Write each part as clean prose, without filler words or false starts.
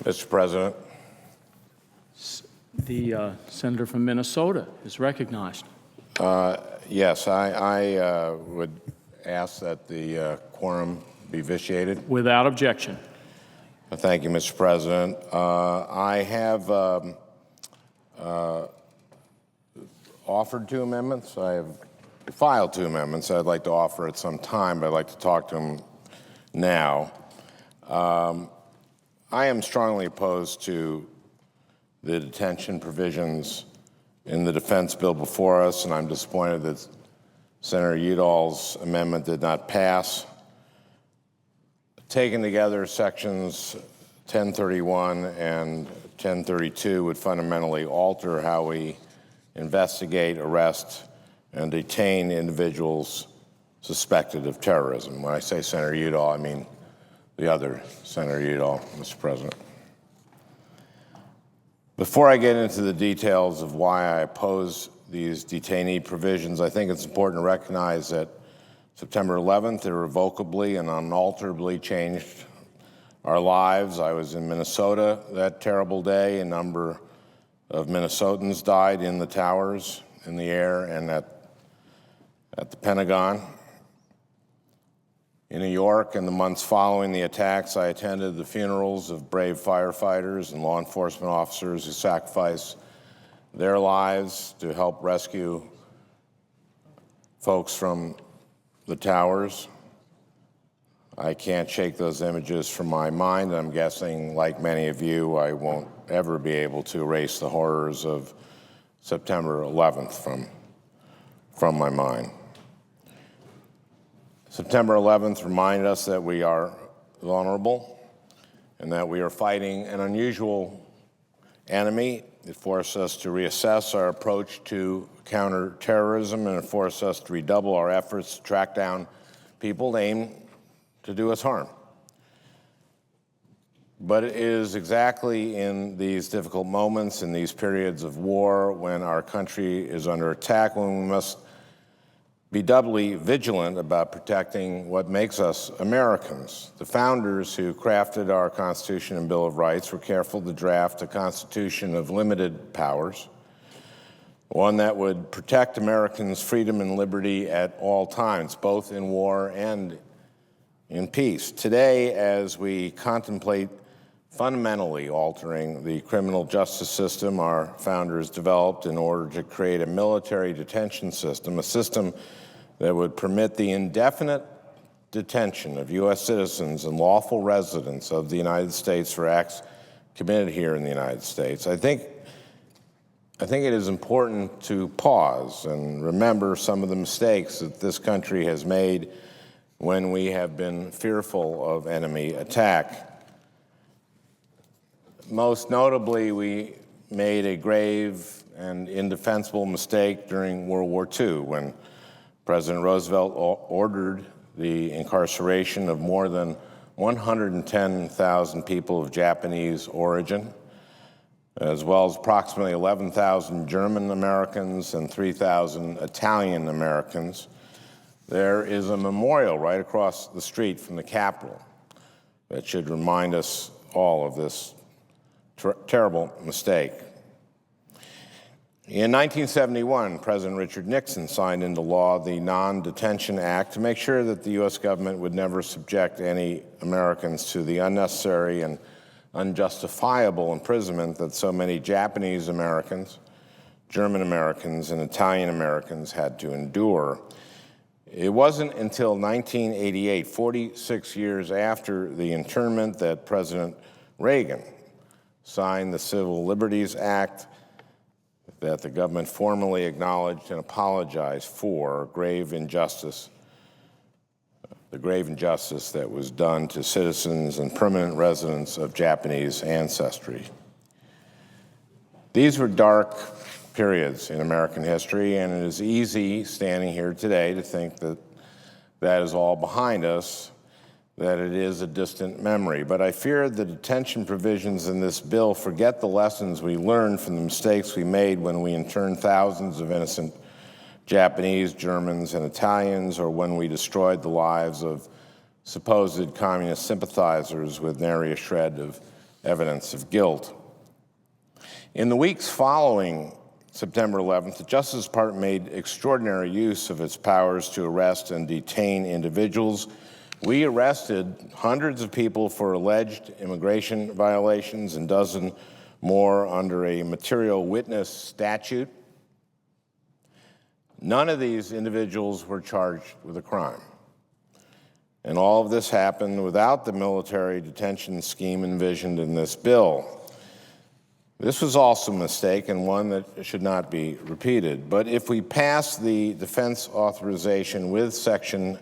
Mr. President, The senator from Minnesota is recognized. yes, I would ask that the quorum be vitiated. Without objection. Thank you, Mr. President. I have offered two amendments. I have filed two amendments I'd like to offer at some time, but I'd like to talk to them now. I am strongly opposed to the detention provisions in the defense bill before us, and I'm disappointed that Senator Udall's amendment did not pass. Taken together, sections 1031 and 1032 would fundamentally alter how we investigate, arrest, and detain individuals suspected of terrorism. When I say Senator Udall, I mean the other Senator Udall, Mr. President. Before I get into the details of why I oppose these detainee provisions, I think it's important to recognize that September 11th irrevocably and unalterably changed our lives. I was in Minnesota that terrible day. A number of Minnesotans died in the towers, in the air, and at the Pentagon. In New York, in the months following the attacks, I attended the funerals of brave firefighters and law enforcement officers who sacrificed their lives to help rescue folks from the towers. I can't shake those images from my mind. I'm guessing, like many of you, I won't ever be able to erase the horrors of September 11th from my mind. September 11th reminded us that we are vulnerable and that we are fighting an unusual enemy. It forced us to reassess our approach to counterterrorism, and it forced us to redouble our efforts to track down people aimed to do us harm. But it is exactly in these difficult moments, in these periods of war, when our country is under attack, when we must be doubly vigilant about protecting what makes us Americans. The founders who crafted our Constitution and Bill of Rights were careful to draft a Constitution of limited powers, one that would protect Americans' freedom and liberty at all times, both in war and in peace. Today, as we contemplate fundamentally altering the criminal justice system our founders developed in order to create a military detention system, a system that would permit the indefinite detention of U.S. citizens and lawful residents of the United States for acts committed here in the United States, I think it is important to pause and remember some of the mistakes that this country has made when we have been fearful of enemy attack. Most notably, we made a grave and indefensible mistake during World War II when President Roosevelt ordered the incarceration of more than 110,000 people of Japanese origin, as well as approximately 11,000 German Americans and 3,000 Italian Americans. There is a memorial right across the street from the Capitol that should remind us all of this terrible mistake. In 1971, President Richard Nixon signed into law the Non-Detention Act to make sure that the U.S. government would never subject any Americans to the unnecessary and unjustifiable imprisonment that so many Japanese Americans, German Americans, and Italian Americans had to endure. It wasn't until 1988, 46 years after the internment, that President Reagan signed the Civil Liberties Act, that the government formally acknowledged and apologized for grave injustice, the grave injustice that was done to citizens and permanent residents of Japanese ancestry. These were dark periods in American history, and it is easy standing here today to think that that is all behind us, that it is a distant memory. But I fear the detention provisions in this bill forget the lessons we learned from the mistakes we made when we interned thousands of innocent Japanese, Germans, and Italians, or when we destroyed the lives of supposed communist sympathizers with nary a shred of evidence of guilt. In the weeks following September 11th, the Justice Department made extraordinary use of its powers to arrest and detain individuals. We arrested hundreds of people for alleged immigration violations and dozens more under a material witness statute. None of these individuals were charged with a crime. And all of this happened without the military detention scheme envisioned in this bill. This was also a mistake and one that should not be repeated. But if we pass the defense authorization with Section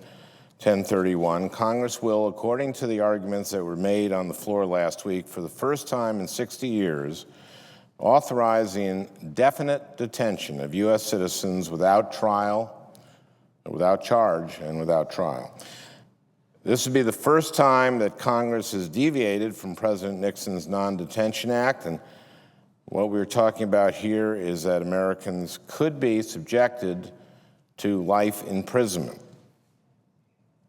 1031, Congress will, according to the arguments that were made on the floor last week, for the first time in 60 years, authorize the indefinite detention of U.S. citizens without trial, without charge, and without trial. This would be the first time that Congress has deviated from President Nixon's Non-Detention Act, and what we're talking about here is that Americans could be subjected to life imprisonment.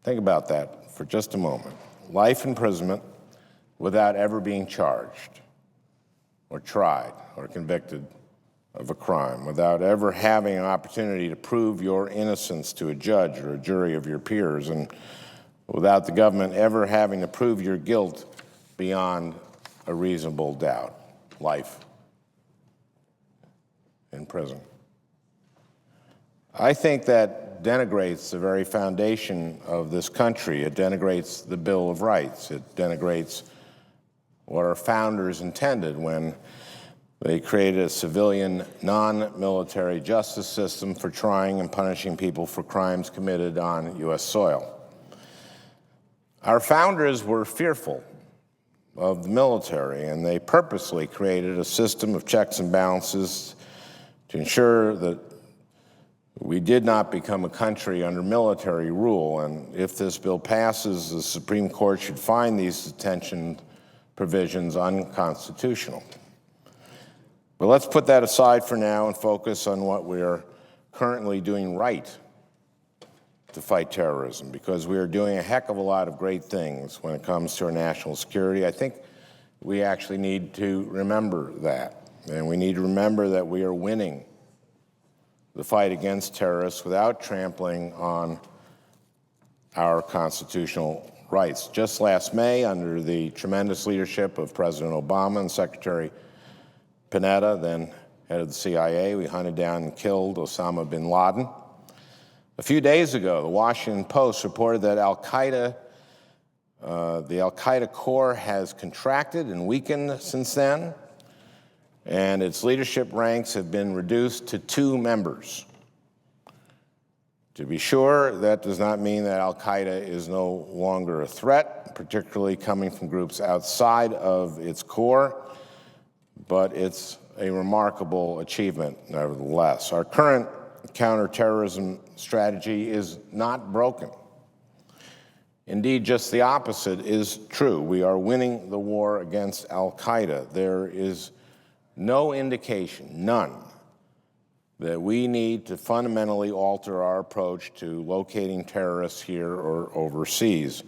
Think about that for just a moment. Life imprisonment without ever being charged or tried or convicted of a crime, without ever having an opportunity to prove your innocence to a judge or a jury of your peers, and without the government ever having to prove your guilt beyond a reasonable doubt. Life in prison. I think that denigrates the very foundation of this country. It denigrates the Bill of Rights. It denigrates what our founders intended when they created a civilian, non-military justice system for trying and punishing people for crimes committed on U.S. soil. Our founders were fearful of the military, and they purposely created a system of checks and balances to ensure that we did not become a country under military rule. And if this bill passes, the Supreme Court should find these detention provisions unconstitutional. But let's put that aside for now and focus on what we are currently doing right to fight terrorism, because we are doing a heck of a lot of great things when it comes to our national security. I think we actually need to remember that. And we need to remember that we are winning the fight against terrorists without trampling on our constitutional rights. Just last May, under the tremendous leadership of President Obama and Secretary Panetta, then head of the CIA, we hunted down and killed Osama bin Laden. A few days ago, the Washington Post reported that the Al-Qaeda core has contracted and weakened since then, and its leadership ranks have been reduced to 2 members. To be sure, that does not mean that Al-Qaeda is no longer a threat, particularly coming from groups outside of its core, but it's a remarkable achievement nevertheless. Our current counterterrorism strategy is not broken. Indeed, just the opposite is true. We are winning the war against Al-Qaeda. There is no indication, none, that we need to fundamentally alter our approach to locating terrorists here or overseas.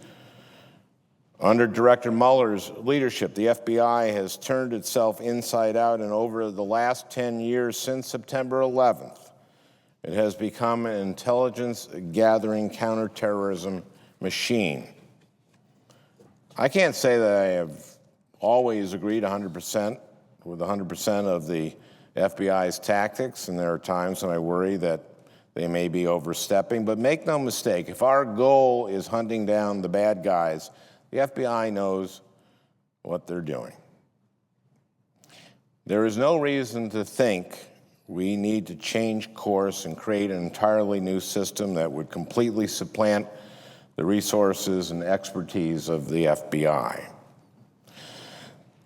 Under Director Mueller's leadership, the FBI has turned itself inside out, and over the last 10 years since September 11th, it has become an intelligence-gathering counterterrorism machine. I can't say that I have always agreed 100% with 100% of the FBI's tactics, and there are times when I worry that they may be overstepping. But make no mistake, if our goal is hunting down the bad guys, the FBI knows what they're doing. There is no reason to think we need to change course and create an entirely new system that would completely supplant the resources and expertise of the FBI.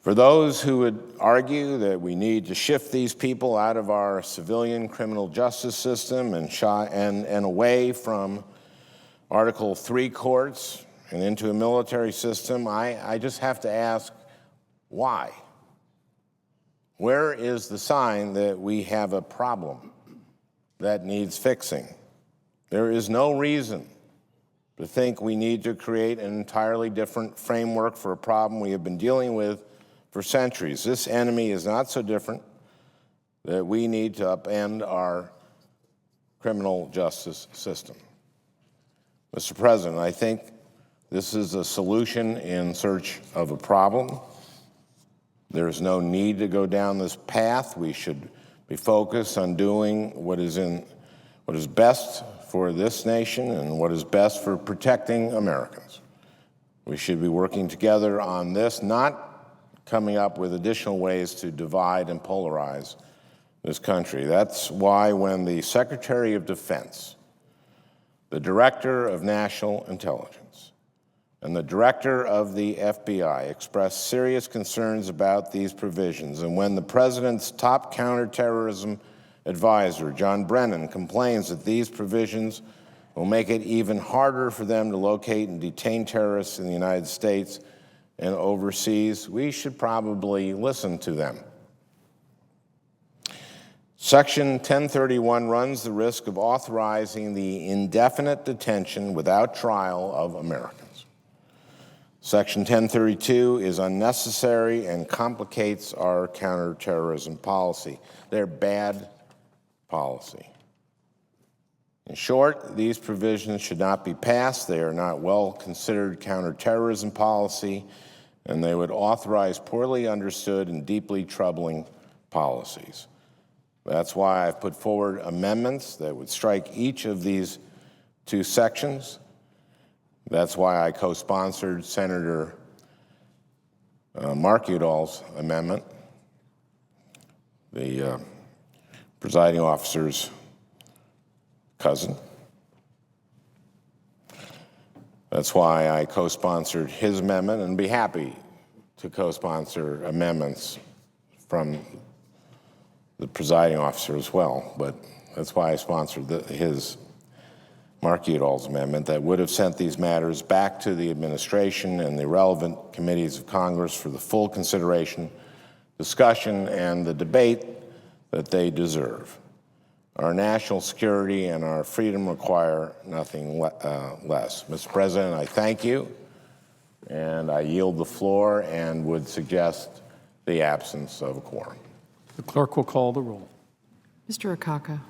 For those who would argue that we need to shift these people out of our civilian criminal justice system and away from Article III courts and into a military system, I just have to ask, why? Where is the sign that we have a problem that needs fixing? There is no reason to think we need to create an entirely different framework for a problem we have been dealing with for centuries. This enemy is not so different that we need to upend our criminal justice system. Mr. President, I think this is a solution in search of a problem. There is no need to go down this path. We should be focused on doing what is best for this nation and what is best for protecting Americans. We should be working together on this, not coming up with additional ways to divide and polarize this country. That's why when the Secretary of Defense, the Director of National Intelligence, and the Director of the FBI expressed serious concerns about these provisions, and when the President's top counterterrorism advisor, John Brennan, complains that these provisions will make it even harder for them to locate and detain terrorists in the United States and overseas, we should probably listen to them. Section 1031 runs the risk of authorizing the indefinite detention without trial of Americans. Section 1032 is unnecessary and complicates our counterterrorism policy. They're bad policy. In short, these provisions should not be passed. They are not well-considered counterterrorism policy, and they would authorize poorly understood and deeply troubling policies. That's why I've put forward amendments that would strike each of these two sections. That's why I co-sponsored Senator Mark Udall's amendment, the presiding officer's cousin. That's why I co-sponsored his amendment and be happy to co-sponsor amendments from the presiding officer as well. But that's why I sponsored his Mark Udall's amendment that would have sent these matters back to the administration and the relevant committees of Congress for the full consideration, discussion, and the debate that they deserve. Our national security and our freedom require nothing less. Mr. President, I thank you, and I yield the floor and would suggest the absence of a quorum. The clerk will call the roll. Mr. Akaka.